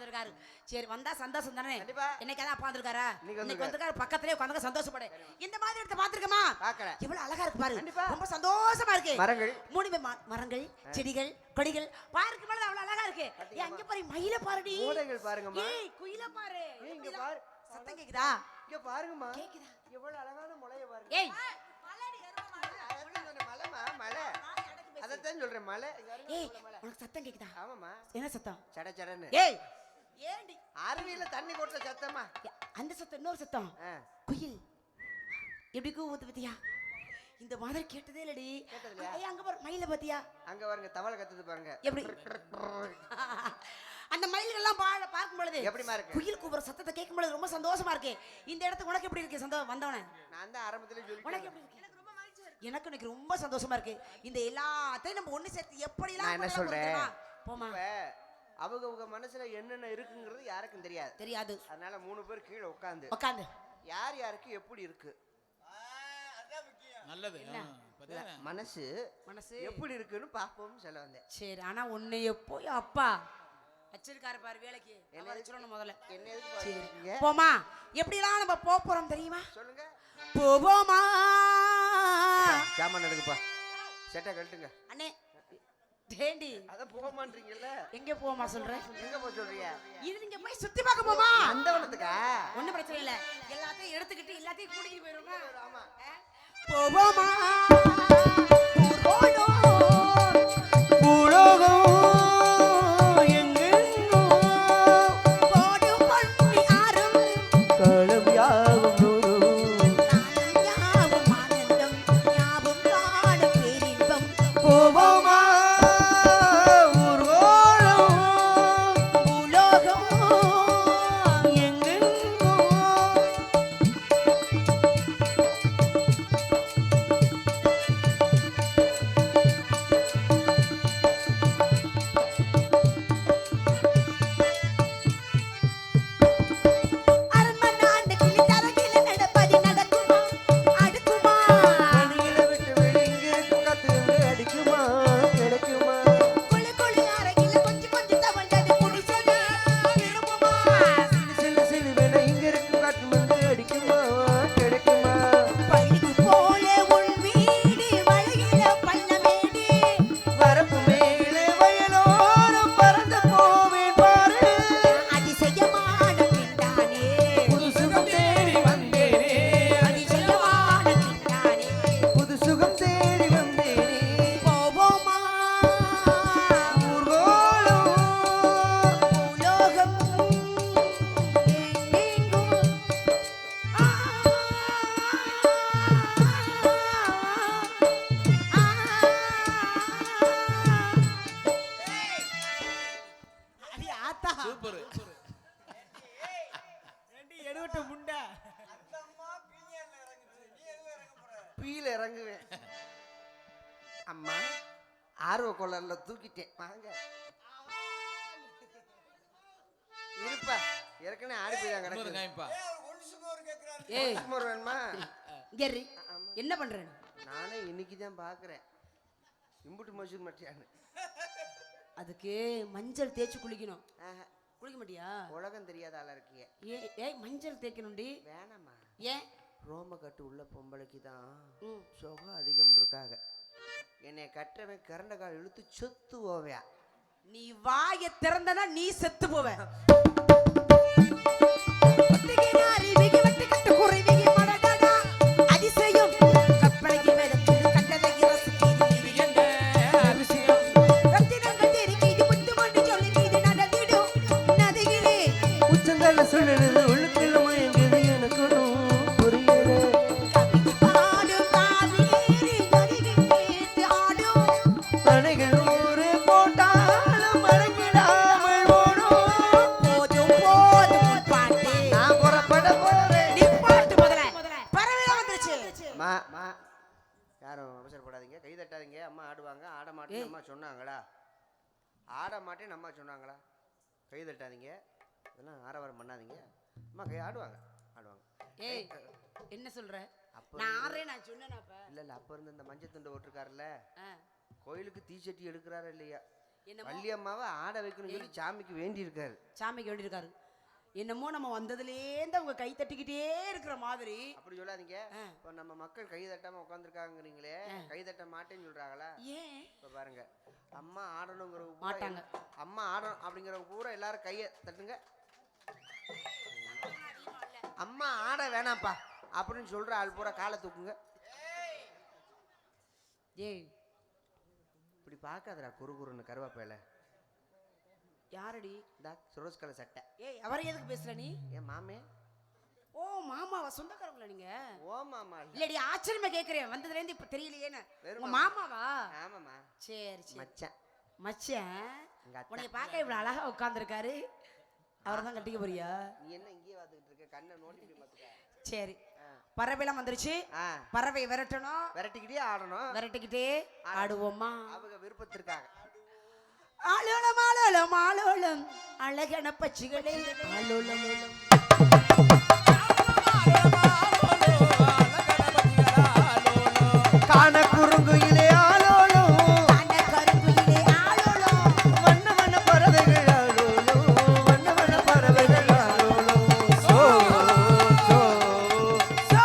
உட்காந்துருக்காரு. சரி வந்தா சந்தோஷம் தானே. என்னைக்கு தான் உட்காந்துருக்காரா? இன்னைக்கு வந்திருக்காரு, பக்கத்துலயே உட்காந்து சந்தோஷப்படு. இந்த மாதிரி இடத்த பாத்துருக்கமா? எவ்வளவு அழகா இருக்கு பாரு. ரொம்ப சந்தோஷமா இருக்கு. மரங்கள், மூணுமே மரங்கள், செடிகள், கொடிகள் பார்க்க மேல அவ்வளவு அழகா இருக்கு. அங்க பாரு மயில பாருடி. மூடைகள் பாருங்கம்மா. ஏய் குயில பாரு. இங்க பாரு. சத்தம் கேக்குதா? இங்க பாருங்கம்மா. கேக்குதா? எவ்வளவு அழகான முளைய பாருங்க. ஏய் மலைடி எருமை மலைமா மலை. அதத்தான் சொல்றேன் மலை. ஏய் உனக்கு சத்தம் கேக்குதா? ஆமாம்மா. என்ன சத்தம்? சட சடன்னு. ஏய் ஏண்டி அருவியில தண்ணி கொட்டுற சத்தமா? அந்த சத்தம் இன்னொரு சத்தம். குயில் எப்படி கூவுது பத்தியா? இந்த மாதிரி கேட்டதே இல்லடி. ஏய் அங்க பாரு மயில பத்தியா? அங்க பாருங்க தவளை கத்துது பாருங்க. எப்படி? அந்த மயில்கள் எல்லாம் பார்க்கும் பொழுது எப்படிமா இருக்கு? குயில் கூவுற சத்தத்தை கேட்கும் பொழுது ரொம்ப சந்தோஷமா இருக்கு. இந்த இடத்துக்கு உனக்கு எப்படி இருக்கு? சந்தோஷம் வந்தவனே நான் தான் ஆரம்பத்திலே சொல்லி. உனக்கு எப்படி இருக்கு? எனக்கு ரொம்ப மகிழ்ச்சியா இருக்கு. எனக்கு ரொம்ப சந்தோஷமா இருக்கு. இந்த எல்லாத்தையும் நம்ம ஒண்ணு சேர்த்து எப்படி எல்லாம் என்ன சொல்றேன் போமா. அவங்க மனசுல என்னென்ன இருக்குங்கிறது யாருக்கும் தெரியாது. அதனால 3 பேர் கீழே உட்காந்து யார் யாருக்கு எப்படி இருக்கு நல்லது மனசு எப்படி இருக்குன்னு பாப்போம் சொல்ல வந்தேன். சரி ஆனா உன்னை எப்போ அப்பா வச்சிருக்காரு பாரு வேலைக்கு. என்ன வச்சிரணும் முதல்ல. என்ன எதுக்கு போமா எப்படிலாம் நம்ம போறோம் தெரியுமா? சொல்லுங்க. போவோமா? ஜாமான் எடுக்குப்பா. செட்டை கழட்டுங்க. அண்ணே டேண்டி அத போமான்றீங்கல்ல. எங்க போமா சொல்றேன்? எங்க போ சொல்றீங்க? இது நீங்க போய் சுத்தி பார்க்க போமா? அந்தவனத்துக்கா? ஒண்ணும் பிரச்சனை இல்ல. எல்லாத்தையும் எடுத்துக்கிட்டு எல்லாத்தையும் கூட்டிட்டு போயிடுங்க. ஆமா. போவோமா? இறங்குவேன். அம்மா ஆர்வ கொள்ளல தூக்கிட்டேன். வாங்க இருப்பா. ஏற்கனவே ஆடி போய் கிடக்குப்பா. ஏய் வேணுமா? என்ன பண்றேன் நானே இன்னைக்கு தான் பாக்குறேன். இம்புட்டு மசூர் மட்டியான்னு அதுக்கு மஞ்சள் தேய்ச்சி குளிக்கணும். குளிக்க மாட்டியா? உலகம் தெரியாத ஆளா இருக்கீங்க. ஏய் மஞ்சள் தேய்க்கணும்டி. வேணாமா? ஏன்? ரோம கட்டு உள்ள பொம்பளைக்கு தான் சுகம் அதிகம் இருக்காங்க. என்னை கட்டுறவன் கரண்ட கால் இழுத்து செத்து போவியா. நீ வாயை திறந்தனா நீ செத்து போவ. அதிசயம் கற்பனைக்கு மேல கண்டதை உச்சங்கள்ல சொல்லுறது உள்ளுக்குள்ள மயங்குது எனக்கு புரியல. அணைகள் ஊரு போட்டாலும் அடங்கிடாமல் ஓடும். போதும் போதும் பாட்டு நான் புறப்பட போறேன். நீ பாட்டு முதல்ல பரவாயில்ல வந்துருச்சு. யாரும் அவசரப்படாதீங்க, கை தட்டாதீங்க. அம்மா ஆடுவாங்க. ஆட மாட்டேன் அம்மா சொன்னாங்களா? ஆட மாட்டேன்னு அம்மா சொன்னாங்களா? கை தட்டாதீங்க, இதெல்லாம் ஆரவாரம் பண்ணாதீங்க. அம்மா கை ஆடுவாங்க. ஏய் என்ன சொல்ற? நான் ஆறே நான் சொன்னேனா? அப்ப இல்ல அப்ப இருந்து இந்த மஞ்சள் துண்டை ஓட்டுருக்காருல்ல, கோயிலுக்கு தீச்சட்டி எடுக்கிறாரா இல்லையா? வள்ளியம்மாவை ஆட வைக்கணும்னு சொல்லி சாமிக்கு வேண்டி இருக்காரு. சாமிக்கு வேண்டி இருக்காரு. என்னமோ நம்ம வந்ததுலேருந்து அவங்க கை தட்டிக்கிட்டே இருக்கிற மாதிரி. அப்படி சொல்லாதீங்க. இப்போ நம்ம மக்கள் கை தட்டாம உட்காந்துருக்காங்கிறீங்களே, கை தட்ட மாட்டேன்னு சொல்றாங்களா? ஏன்? இப்போ பாருங்க, அம்மா ஆடணுங்கிறவங்க மாட்டாங்க. அம்மா ஆடணும் அப்படிங்கிறவங்க பூரா எல்லாரும் கையை தட்டுங்க. அம்மா ஆட வேணாம்ப்பா அப்படின்னு சொல்ற ஆள் பூரா காலை தூக்குங்க. ஏய் இப்படி பார்க்காதடா குறுகுறுன்னு கருவாப்பையில. யாரடி? இந்த சுரோஸ் கலர் சட்டை. ஏய் அவரை எதுக்கு பேசுற நீ? என் மாமே. ஓ மாமாவா? சொந்தக்காரங்களா நீங்க? ஓ மாமா இல்லடி, ஆச்சரியமா கேக்குறேன், வந்ததுல இருந்து இப்ப தெரியலையேன்னு. உங்க மாமாவா? ஆமாமா. சரி சரி. மச்சான். மச்சான் உன்னை பார்க்க இவ்வளவு அழகா உட்கார்ந்துருக்காரு. அவரை தான் கட்டிக்க போறியா? நீ என்ன இங்கே பார்த்துக்கிட்டு இருக்க? கண்ணை நோண்டிட்டு பார்த்துக்க. சரி, பறவைலாம் வந்துருச்சு. பறவை விரட்டணும். விரட்டிக்கிட்டே ஆடணும். விரட்டிக்கிட்டே ஆடுவோமா? அவங்க விருப்பத்திற்காக. ஆளோளம் ஆளோளம் ஆளோளம் அழகன பச்சிகளே ஆளோளம் காண குறுங்குயிலே ஆளோளம், காண கருங்குயிலே ஆளோளம், வண்ண வண்ண பறவைகள் ஆளோளம், வண்ண வண்ண பறவைகள் ஆளோளம். சோ சோ சோ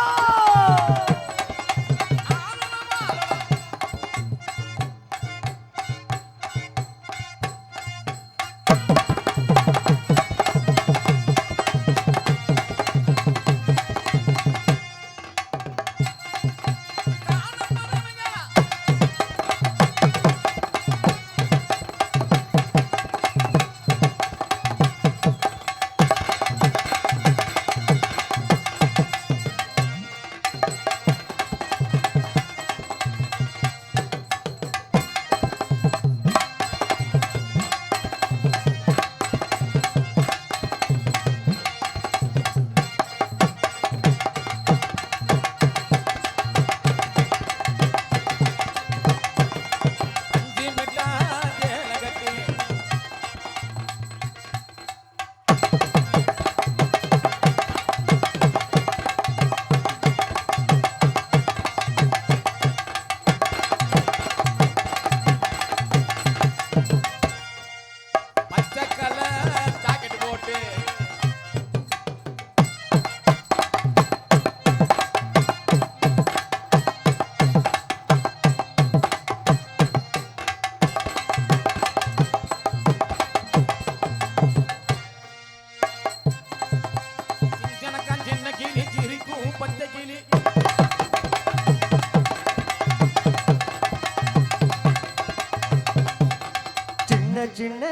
சின்ன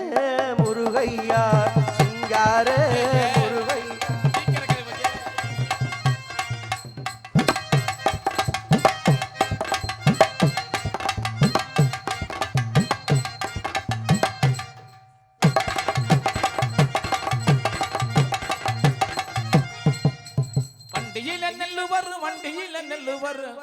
முருகையா சிங்கார முருகை. வண்டியில நெல்லு வரும், வண்டியில நெல்லு வரும்,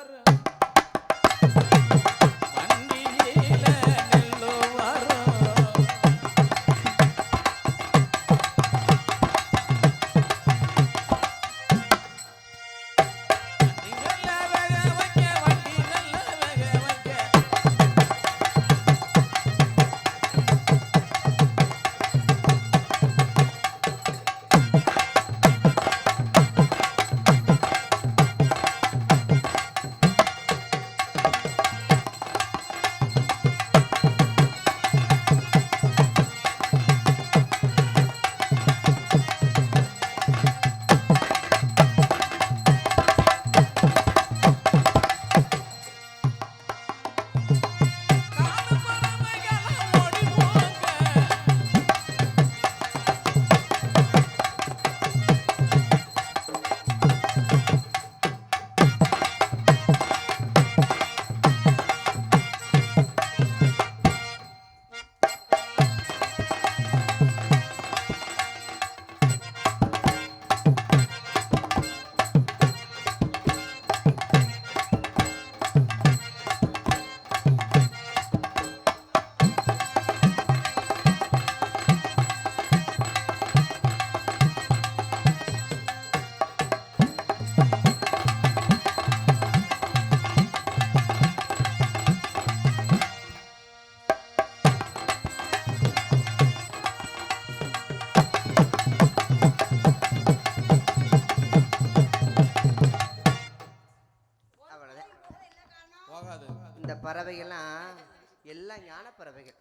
பறவைகள்லாம் எல்லாம் ஞான பறவைகள்.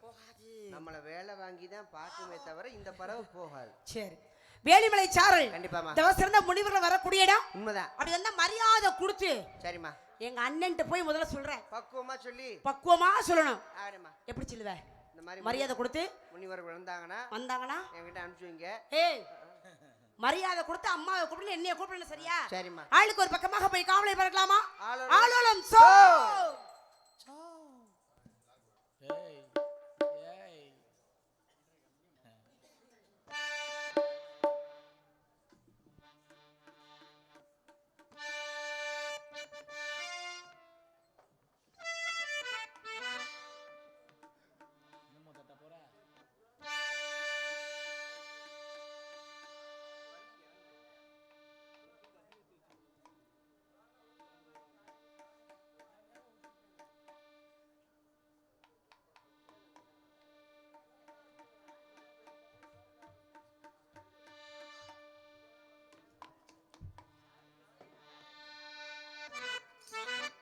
நம்மள வேலை வாங்கி தான் பார்க்குமே தவிர இந்த பறவை போகாது. சரி, வேலிமலை சாரல் கண்டிப்பாமா சிறந்த முனிவர்கள் வரக்கூடிய இடம். உண்மைதான். அப்படி வந்தா மரியாதை கொடுத்து. சரிம்மா. எங்க அண்ணன்ட்ட போய் முதல்ல சொல்றேன். பக்குவமா சொல்லி பக்குவமா சொல்லணும். ஆகணுமா. எப்படி சொல்லுவ? இந்த மாதிரி மரியாதை கொடுத்து முனிவர்கள் வந்தாங்கன்னா என்கிட்ட அனுப்பிச்சுவீங்க. ஏய், மரியாதை கொடுத்து அம்மாவை கூப்பிடணும், என்னைய கூப்பிடணும். சரியா? சரிம்மா. ஆளுக்கு ஒரு பக்கமாக போய் காவலை பார்க்கலாமா? ஆளோலம் சோ